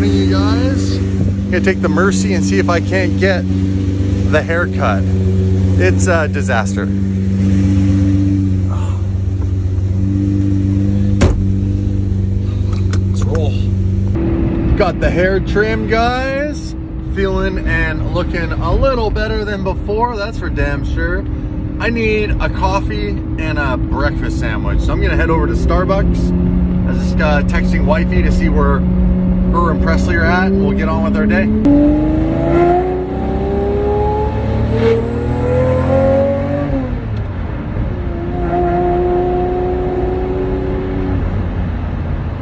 morning, you guys. I'm gonna take the Mercy and see if I can't get the haircut. It's a disaster. Let's roll. Got the hair trimmed, guys. Feeling and looking a little better than before, that's for damn sure. I need a coffee and a breakfast sandwich, so I'm gonna head over to Starbucks. I was just texting wifey to see where her and Presley are at, and we'll get on with our day.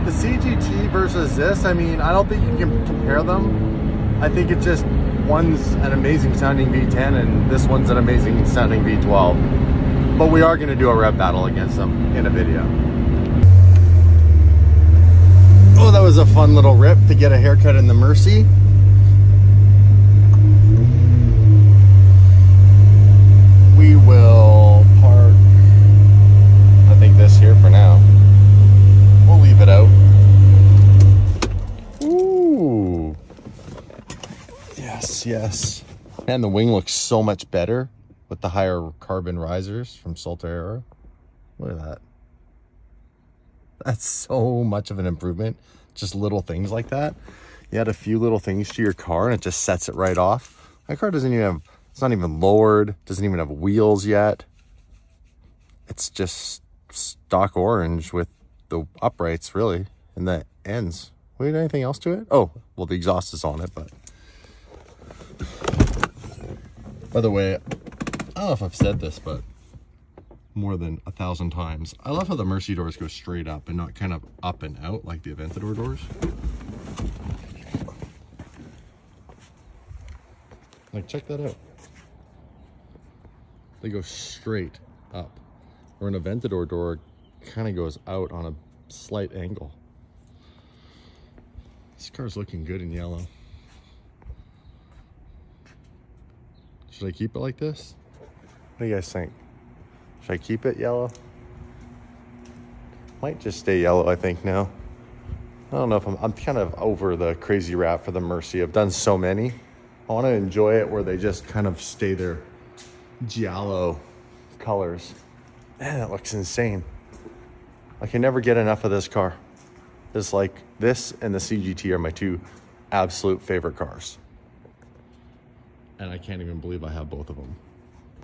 The CGT versus this, I mean, I don't think you can compare them. I think it's just one's an amazing sounding V10 and this one's an amazing sounding V12. But we are going to do a rev battle against them in a video. Oh, that was a fun little rip to get a haircut in the Mercy. We will park, I think, this here for now. We'll leave it out. Ooh. Yes, yes. And the wing looks so much better with the higher carbon risers from Solterra. Look at that. That's so much of an improvement. Just little things like that. You add a few little things to your car and it just sets it right off. My car doesn't even have, it's not even lowered, doesn't even have wheels yet. It's just stock orange with the uprights, really, and the ends. Wait, anything else to it? Oh, well, the exhaust is on it, but. By the way, I don't know if I've said this, but more than 1,000 times, I love how the Mercy doors go straight up and not kind of up and out like the Aventador doors. Like, check that out. They go straight up. Where an Aventador door kind of goes out on a slight angle. This car's looking good in yellow. Should I keep it like this? What do you guys think? Should I keep it yellow? Might just stay yellow, I think, now. I don't know if I'm kind of over the crazy wrap for the Mercy. I've done so many. I want to enjoy it where they just kind of stay their giallo colors. Man, that looks insane. I can never get enough of this car. It's like this and the CGT are my two absolute favorite cars. And I can't even believe I have both of them.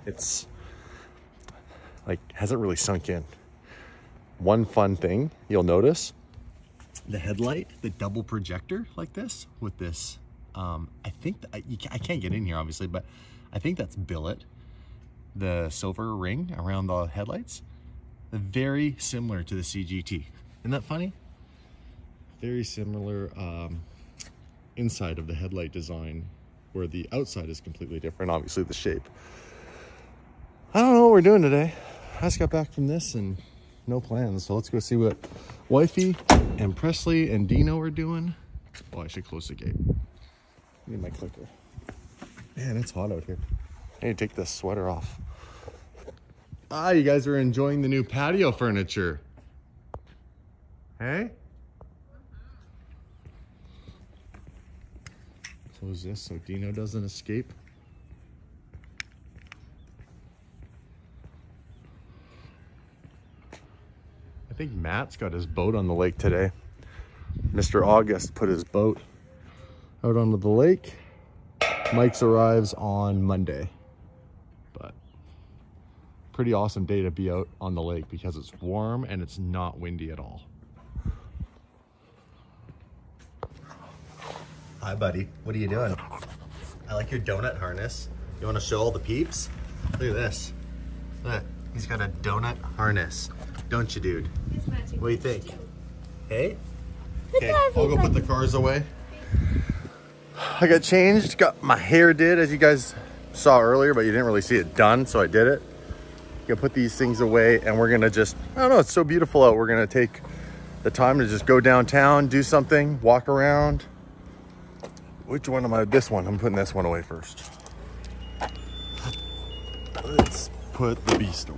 It's like, hasn't really sunk in. One fun thing you'll notice, the headlight, the double projector like this with this, I think, I can't get in here obviously, but I think that's billet, the silver ring around the headlights. Very similar to the CGT. Isn't that funny? Very similar inside of the headlight design, where the outside is completely different, obviously the shape. I don't know what we're doing today. I just got back from this and no plans. So let's go see what wifey and Presley and Dino are doing. Oh, I should close the gate. I need my clicker. Man, it's hot out here. I need to take this sweater off. Ah, you guys are enjoying the new patio furniture. Hey? Close this so Dino doesn't escape. I think Matt's got his boat on the lake today. Mr. August put his boat out onto the lake. Mike's arrives on Monday. But pretty awesome day to be out on the lake because it's warm and it's not windy at all. Hi, buddy. What are you doing? I like your donut harness. You want to show all the peeps? Look at this. Look, he's got a donut harness. Don't you, dude? What do you think? Hey? Okay, I'll go put the cars away. I got changed, got my hair did, as you guys saw earlier, but you didn't really see it done, so I did it. Gonna put these things away, and we're gonna just, I don't know, it's so beautiful out. We're gonna take the time to just go downtown, do something, walk around. Which one am I? This one. I'm putting this one away first. Let's put the beast away.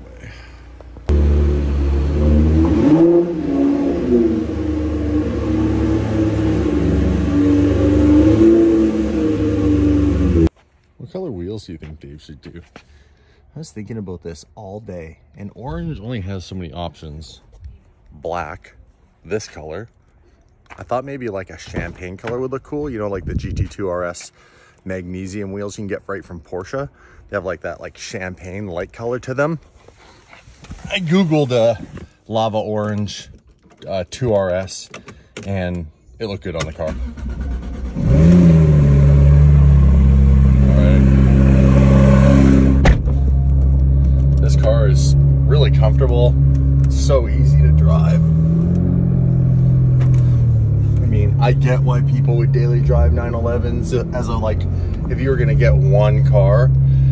wheels do you think Dave should do? I was thinking about this all day, and orange only has so many options. Black, this color. I thought maybe like a champagne color would look cool. You know, like the GT2 RS magnesium wheels you can get right from Porsche. They have like that like champagne light color to them. I Googled lava orange 2RS, and it looked good on the car. This car is really comfortable, so easy to drive. I mean, I get why people would daily drive 911s as a, like, if you were gonna get one car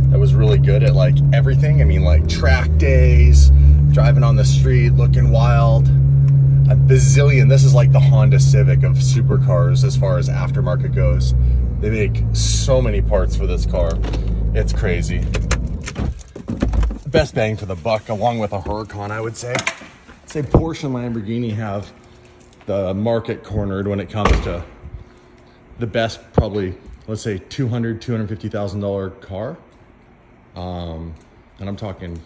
that was really good at like everything. I mean, like track days, driving on the street, looking wild. A bazillion, this is like the Honda Civic of supercars as far as aftermarket goes. They make so many parts for this car. It's crazy. Best bang for the buck, along with a Huracan, I would say. I'd say Porsche and Lamborghini have the market cornered when it comes to the best, probably, let's say $250,000 car. And I'm talking,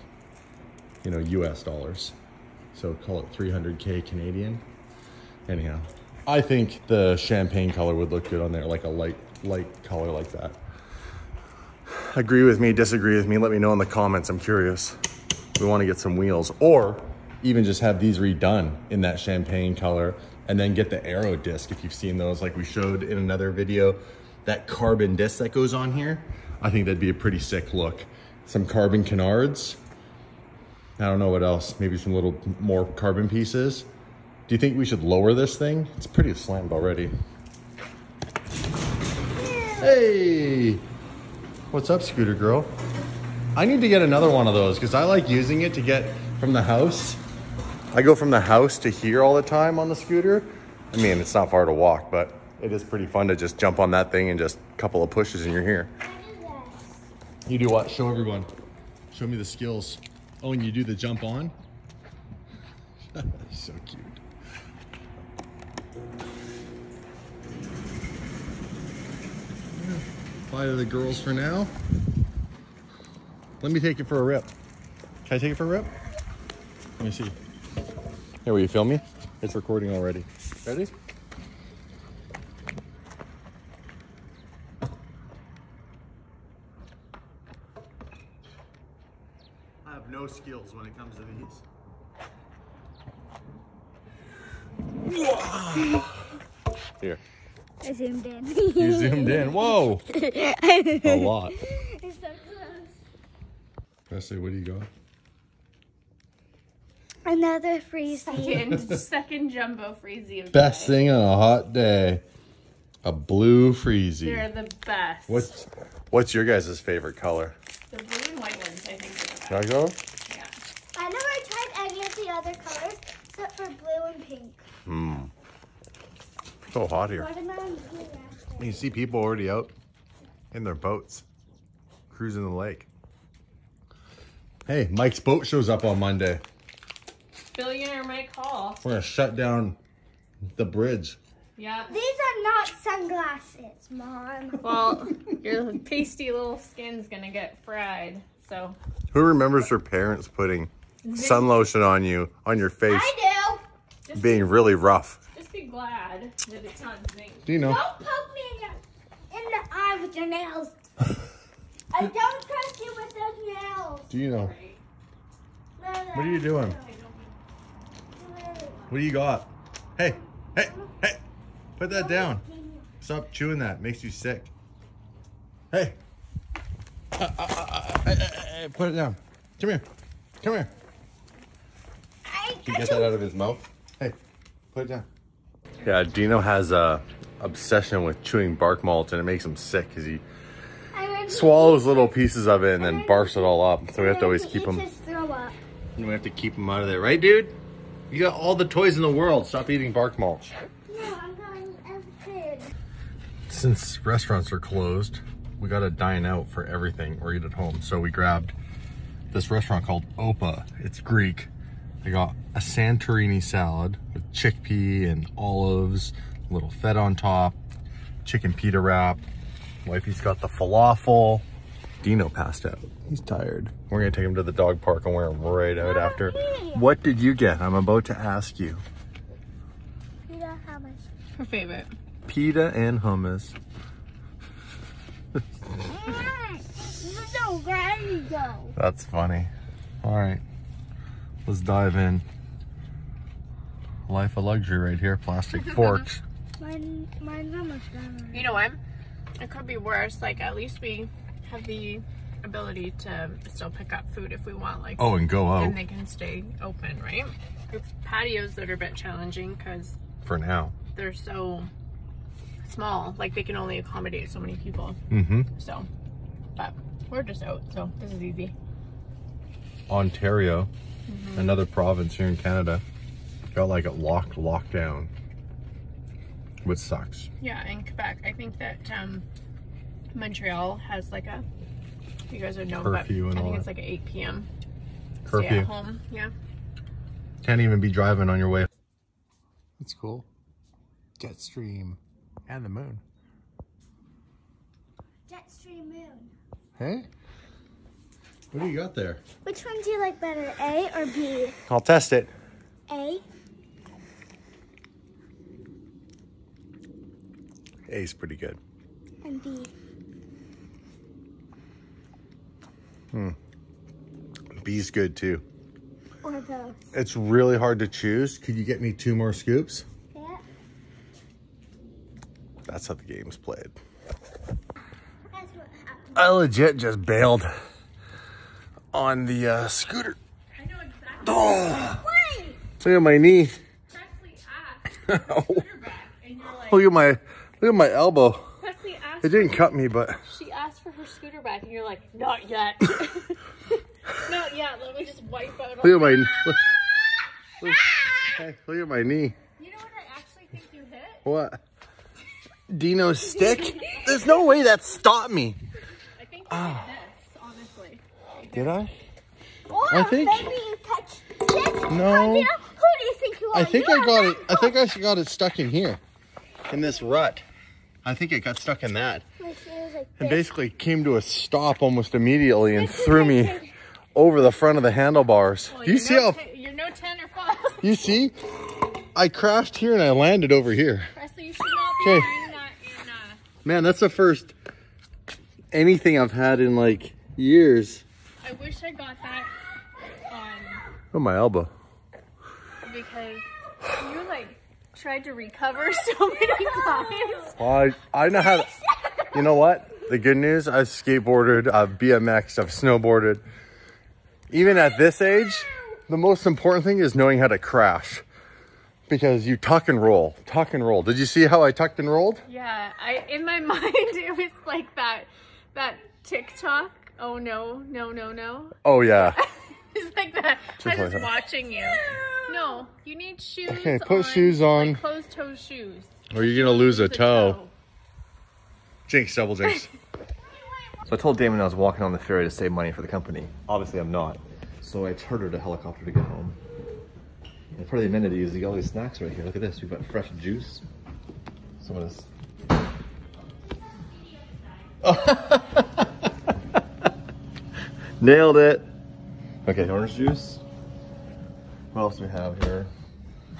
you know, US dollars. So call it 300K Canadian. Anyhow, I think the champagne color would look good on there, like a light color like that. Agree with me, disagree with me, let me know in the comments. I'm curious. We want to get some wheels, or even just have these redone in that champagne color, and then get the aero disc if you've seen those, like we showed in another video. That carbon disc that goes on here, I think that'd be a pretty sick look. Some carbon canards. I don't know what else, maybe some little more carbon pieces. Do you think we should lower this thing? It's pretty slammed already. Hey! What's up, scooter girl? I need to get another one of those because I like using it to get from the house. I go from the house to here all the time on the scooter. I mean, it's not far to walk, but it is pretty fun to just jump on that thing and just a couple of pushes and you're here. You do what? Show everyone. Show me the skills. Oh, and you do the jump on? So cute. Bye to the girls for now. Let me take it for a rip. Can I take it for a rip? Let me see. Here, will you film me? It's recording already. Ready? I have no skills when it comes to these. Here. I zoomed in. You zoomed in. Whoa! A lot. It's so close. Presley, what do you got? Another freezy. Second jumbo freezy of Best the day. thing on a hot day. A blue freezy. They're the best. What's your guys' favorite color? The blue and white ones, I think, are the best. Can I go? Yeah. I never tried any of the other colors except for blue and pink. So hot here. Watermelon blue raspberry. You see people already out in their boats, cruising the lake. Hey, Mike's boat shows up on Monday. Billionaire Mike Hall. We're gonna shut down the bridge. Yeah. These are not sunglasses, Mom. Well, your pasty little skin's gonna get fried, so. Who remembers their parents putting sun lotion on you, on your face, I do. being really rough? Just be glad that it's not zinc. Do you know? Don't poke me in the eye with your nails. I don't trust you with those nails. Do you know? Right. What are you doing? What do you got? Hey, hey, hey, put that down. Stop chewing that, makes you sick. Hey. Put it down. Come here. Come here. Can you get that out of his mouth? Hey, put it down. Yeah, Dino has a obsession with chewing bark mulch, and it makes him sick because he swallows little pieces of it and then barfs it all up. So we have to always keep him. We have to keep him out of there, right, dude? You got all the toys in the world. Stop eating bark mulch. No, I'm going as a kid. Since restaurants are closed, we got to dine out for everything or eat at home. So we grabbed this restaurant called Opa. It's Greek. I got a Santorini salad with chickpea and olives, a little feta on top, chicken pita wrap. Wifey's got the falafel. Dino passed out. He's tired. We're gonna take him to the dog park and wear him right out after. What did you get? I'm about to ask you. Pita hummus. Her favorite. Pita and hummus. This is so ready though. That's funny. All right, let's dive in. Life of luxury right here. Plastic forks. Mine's almost done. You know what? It could be worse. Like, at least we have the ability to still pick up food if we want. Like, Oh, and go out and they can stay open, right? It's patios that are a bit challenging because for now. they're so small. Like, they can only accommodate so many people. Mm-hmm. So, but we're just out, so this is easy. Ontario, another province here in Canada, got like a lockdown, which sucks. Yeah, in Quebec, I think that Montreal has like a, you guys would know, Curfew but and I all think it's that. like an 8 p.m. Stay Curfew. at home. Yeah. Can't even be driving on your way. It's cool. Jetstream and the moon. Jetstream moon. Hey, what do you got there? Which one do you like better, A or B? I'll test it. A. A's pretty good. And B. B's good too. Or both. It's really hard to choose. Could you get me 2 more scoops? Yeah. That's how the game's played. That's what happened. I legit just bailed on the scooter. I know exactly. Oh, Wait! look at my knee. Presley asked for her scooter back, and you're like, Look at my elbow. Presley asked. It didn't cut me, but She asked for her scooter back, and you're like, not yet. Not yet. Let me just wipe out. look at my hey, look at my knee. You know what I actually think you hit? What? Dino's stick? There's no way that stopped me. I think you hit this, honestly. Did I? Or I think- maybe you touched this. No. Who do you think you are? I think You I are got that it. I think I got it stuck in here, in this rut. I think it got stuck in that, My shoe is like and this. basically came to a stop almost immediately and threw me over the front of the handlebars. Well, Do you see how? You're no 10 or 5. You see? I crashed here and I landed over here. Presley, you should not be Okay. wearing that in Man, that's the first anything I've had in like years. I wish I got that on, Oh, my elbow. because you like tried to recover so many times. Well, I know how to, you know what? The good news, I've skateboarded, I've BMX'd, I've snowboarded. Even at this age, the most important thing is knowing how to crash. Because you tuck and roll, tuck and roll. Did you see how I tucked and rolled? Yeah, in my mind it was like that TikTok. Oh no, no, no, no. Oh yeah. It's like that. Just I like was that. watching you. No, you need shoes. Okay, put shoes on. Like closed toe shoes. Or you're gonna lose a The toe. Jinx, double jinx. So I told Damon I was walking on the ferry to save money for the company. Obviously I'm not. So I chartered a helicopter to get home. And part of the amenities is you got all these snacks right here. Look at this, we've got fresh juice. Some of this. Nailed it. Okay, orange juice. What else do we have here?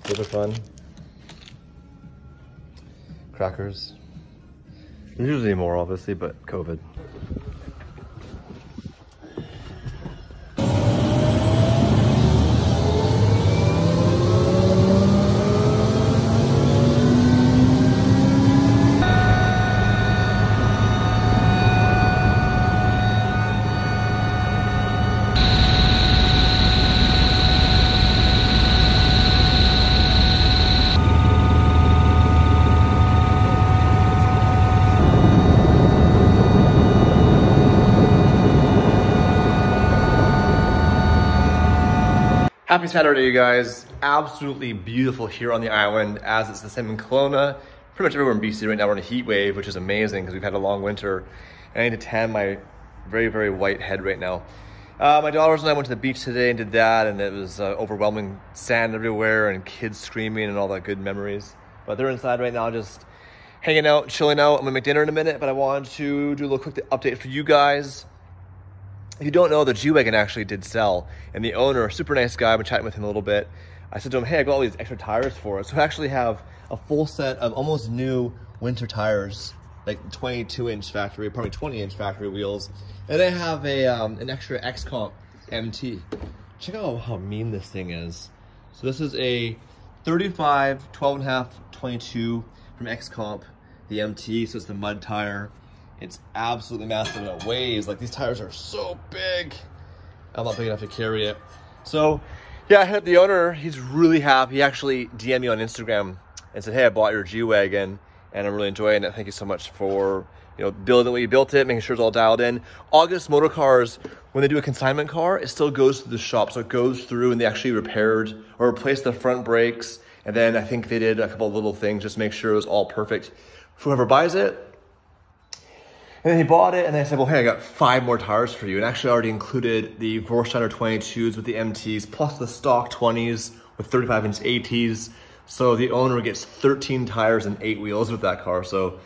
Super fun. Crackers. There's usually more, obviously, but COVID. Happy Saturday, you guys. Absolutely beautiful here on the island, as it's the same in Kelowna. Pretty much everywhere in BC right now we're in a heat wave, which is amazing because we've had a long winter. And I need to tan my very, very white head right now. My daughters and I went to the beach today and did that, and it was overwhelming sand everywhere and kids screaming and all that good memories. But they're inside right now just hanging out, chilling out. I'm gonna make dinner in a minute, but I wanted to do a little quick update for you guys. If you don't know, the G-Wagon actually did sell, and the owner, super nice guy, I've been chatting with him a little bit. I said to him, hey, I got all these extra tires for it. So I actually have a full set of almost new winter tires, like 22-inch factory, probably 20-inch factory wheels. And I have a an extra X-Comp MT. Check out how mean this thing is. So this is a 35, 12.5, 22 from X-Comp, the MT, so it's the mud tire. It's absolutely massive and it weighs, like these tires are so big. I'm not big enough to carry it. So yeah, I hit the owner, he's really happy. He actually DM'd me on Instagram and said, hey, I bought your G-Wagon and I'm really enjoying it. Thank you so much for, you know, building the way you built it, making sure it's all dialed in. August Motor Cars, when they do a consignment car, it still goes through the shop. So it goes through and they actually repaired or replaced the front brakes. And then I think they did a couple of little things just to make sure it was all perfect for whoever buys it. And then he bought it, and then I said, well, hey, I got 5 more tires for you. And actually already included the Vorsteiner 22s with the MTs, plus the stock 20s with 35-inch ATs. So the owner gets 13 tires and 8 wheels with that car. So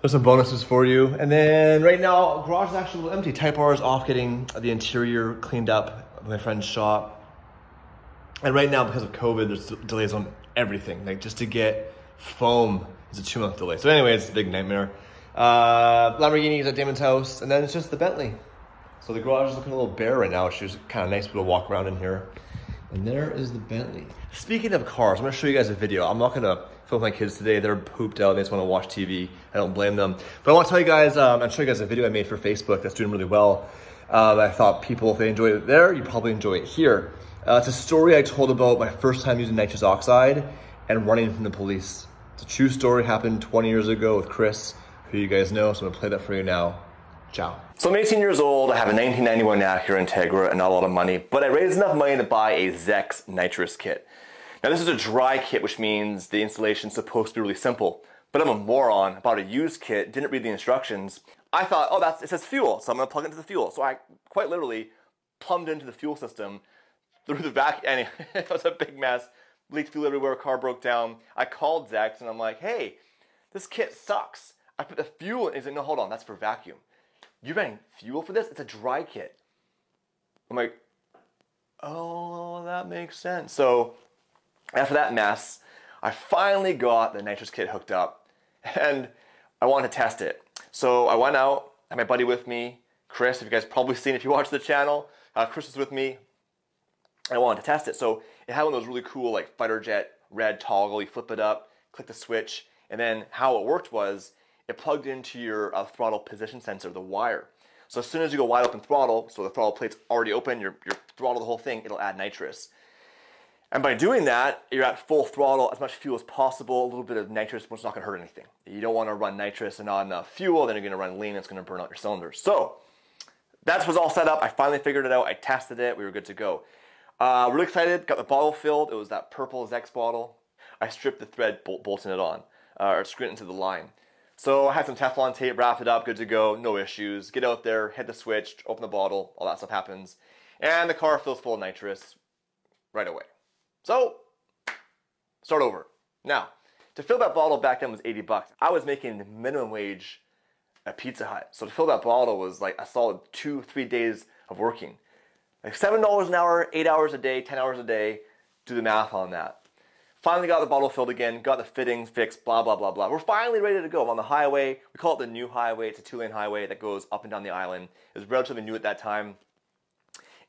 there's some bonuses for you. And then right now, garage is actually a little empty. Type R is off getting the interior cleaned up at my friend's shop. And right now, because of COVID, there's delays on everything. Like just to get foam is a 2-month delay. So anyway, it's a big nightmare. Lamborghini is at Damon's house, and then it's just the Bentley. So the garage is looking a little bare right now, which is kind of nice to walk around in here. And there is the Bentley. Speaking of cars, I'm gonna show you guys a video. I'm not gonna film my kids today. They're pooped out, they just wanna watch TV. I don't blame them. But I wanna tell you guys, I'll show you guys a video I made for Facebook that's doing really well. I thought people, if they enjoyed it there, you probably enjoy it here. It's a story I told about my first time using nitrous oxide and running from the police. It's a true story, happened 20 years ago with Chris, who you guys know, so I'm gonna play that for you now. Ciao. So I'm 18 years old, I have a 1991 Acura Integra and not a lot of money, but I raised enough money to buy a Zex nitrous kit. Now this is a dry kit, which means the installation's supposed to be really simple, but I'm a moron, bought a used kit, didn't read the instructions. I thought, oh, it says fuel, so I'm gonna plug into the fuel. So I quite literally plumbed into the fuel system through the vacuum, and it was a big mess. Leaked fuel everywhere, car broke down. I called Zex and I'm like, hey, this kit sucks. I put the fuel in. He's like, no, hold on, that's for vacuum. You're running fuel for this? It's a dry kit. I'm like, oh, that makes sense. So after that mess, I finally got the nitrous kit hooked up and I wanted to test it. So I went out, had my buddy with me, Chris, if you guys probably seen if you watch the channel, Chris was with me. I wanted to test it. So it had one of those really cool like fighter jet red toggle. You flip it up, click the switch, and then how it worked was it plugged into your throttle position sensor, the wire. So as soon as you go wide open throttle, so the throttle plate's already open, you're throttle the whole thing, it'll add nitrous. And by doing that, you're at full throttle, as much fuel as possible, a little bit of nitrous, which is not gonna hurt anything. You don't wanna run nitrous and not enough fuel, then you're gonna run lean, and it's gonna burn out your cylinders. So that was all set up. I finally figured it out. I tested it. We were good to go. Really excited. Got the bottle filled. It was that purple Zex bottle. I stripped the thread, bolting it on, or screwed it into the line. So I had some Teflon tape, wrapped it up, good to go, no issues. Get out there, hit the switch, open the bottle, all that stuff happens. And the car fills full of nitrous right away. So, start over. Now, to fill that bottle back then was 80 bucks. I was making the minimum wage at Pizza Hut. So to fill that bottle was like a solid 2-3 days of working. Like $7 an hour, 8 hours a day, 10 hours a day. Do the math on that. Finally got the bottle filled again, got the fittings fixed, blah, blah, blah, blah. We're finally ready to go. I'm on the highway. We call it the new highway. It's a 2-lane highway that goes up and down the island. It was relatively new at that time.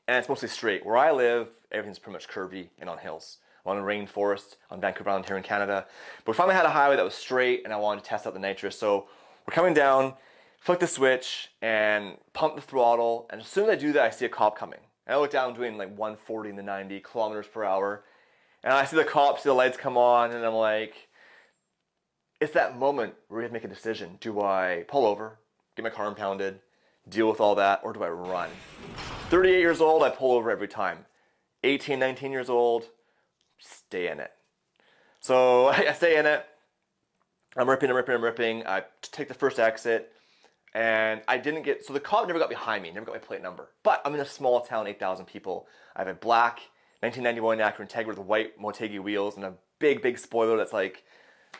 And it's mostly straight. Where I live, everything's pretty much curvy and on hills. I'm on a rainforest on Vancouver Island here in Canada. But we finally had a highway that was straight, and I wanted to test out the nitrous. So we're coming down, flick the switch, and pump the throttle. And as soon as I do that, I see a cop coming. And I look down, doing like 140 in the 90 kilometers per hour. And I see the cops, see the lights come on, and I'm like, it's that moment where you have to make a decision. Do I pull over, get my car impounded, deal with all that, or do I run? 38 years old, I pull over every time. 18, 19 years old, stay in it. So I stay in it. I'm ripping. I take the first exit, and I didn't get, so the cop never got behind me, never got my plate number. But I'm in a small town, 8,000 people. I have a black 1991 Acura Integra with white Motegi wheels and a big spoiler that's like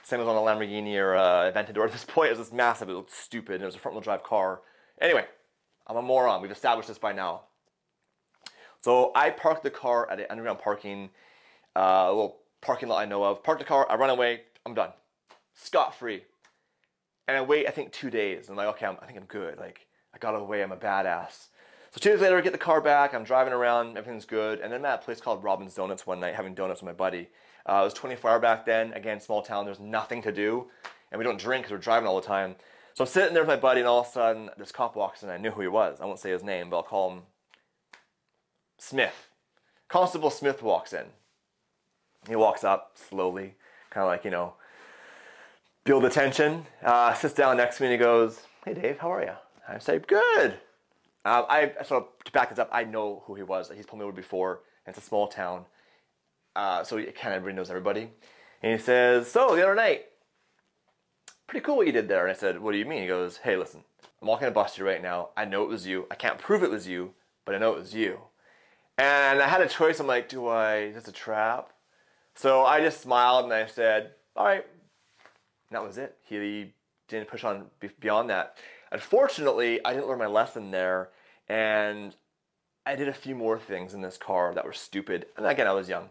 same as on a Lamborghini or Aventador at this point. It was this massive, it looked stupid, and it was a front-wheel drive car. Anyway, I'm a moron. We've established this by now. So I parked the car at an underground parking, little parking lot I know of. Park the car, I run away, I'm done. Scot-free. And I wait, I think 2 days. I'm like, okay, I think I'm good. Like, I got away, I'm a badass. So 2 days later, I get the car back, I'm driving around, everything's good. And then I'm at a place called Robin's Donuts one night, having donuts with my buddy. It was 24-hour back then. Again, small town, there's nothing to do. And we don't drink because we're driving all the time. So I'm sitting there with my buddy, and all of a sudden, this cop walks in. I knew who he was. I won't say his name, but I'll call him Smith. Constable Smith walks in. He walks up slowly, kind of like, you know, build the tension. Sits down next to me and he goes, "Hey Dave, how are you?" I say, "Good." So to back this up, I know who he was. He's pulled me over before, and it's a small town. So kind of everybody knows everybody. And he says, "So the other night, pretty cool what you did there." And I said, "What do you mean?" He goes, "Hey, listen, I'm walking to bust you right now. I know it was you. I can't prove it was you, but I know it was you." And I had a choice. I'm like, is this a trap? So I just smiled and I said, "All right." And that was it. He didn't push on beyond that. Unfortunately, I didn't learn my lesson there, and I did a few more things in this car that were stupid. And again, I was young.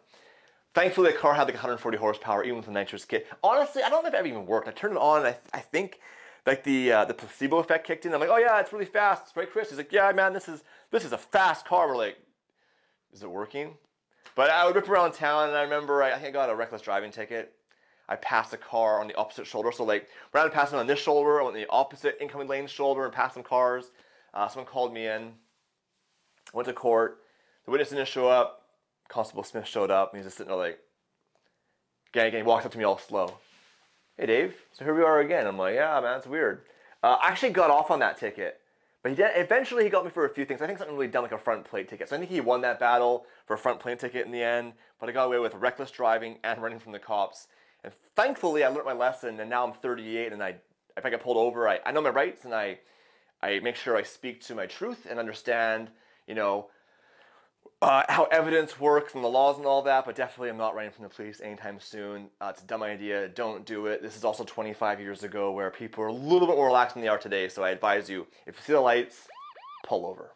Thankfully, the car had like 140 horsepower, even with the nitrous kit. Honestly, I don't know if it ever even worked. I turned it on, and I think like the placebo effect kicked in. I'm like, "Oh yeah, it's really fast, right, Chris?" He's like, "Yeah, man, this is a fast car." We're like, "Is it working?" But I would rip around town, and I remember I think I got a reckless driving ticket. I passed a car on the opposite shoulder. So like, rather than passing on this shoulder, I went on the opposite incoming lane shoulder and passed some cars. Someone called me in. Went to court. The witness didn't show up. Constable Smith showed up, and he's just sitting there like, again, he walks up to me all slow. "Hey Dave, so here we are again." I'm like, "Yeah, man, it's weird." I actually got off on that ticket. But eventually he got me for a few things. I think something really dumb, like a front plate ticket. So I think he won that battle for a front plate ticket in the end. But I got away with reckless driving and running from the cops. And thankfully, I learned my lesson, and now I'm 38, and if I get pulled over, I know my rights, and I make sure I speak to my truth and understand, you know, how evidence works and the laws and all that. But definitely, I'm not running from the police anytime soon. It's a dumb idea. Don't do it. This is also 25 years ago, where people are a little bit more relaxed than they are today. So I advise you, if you see the lights, pull over.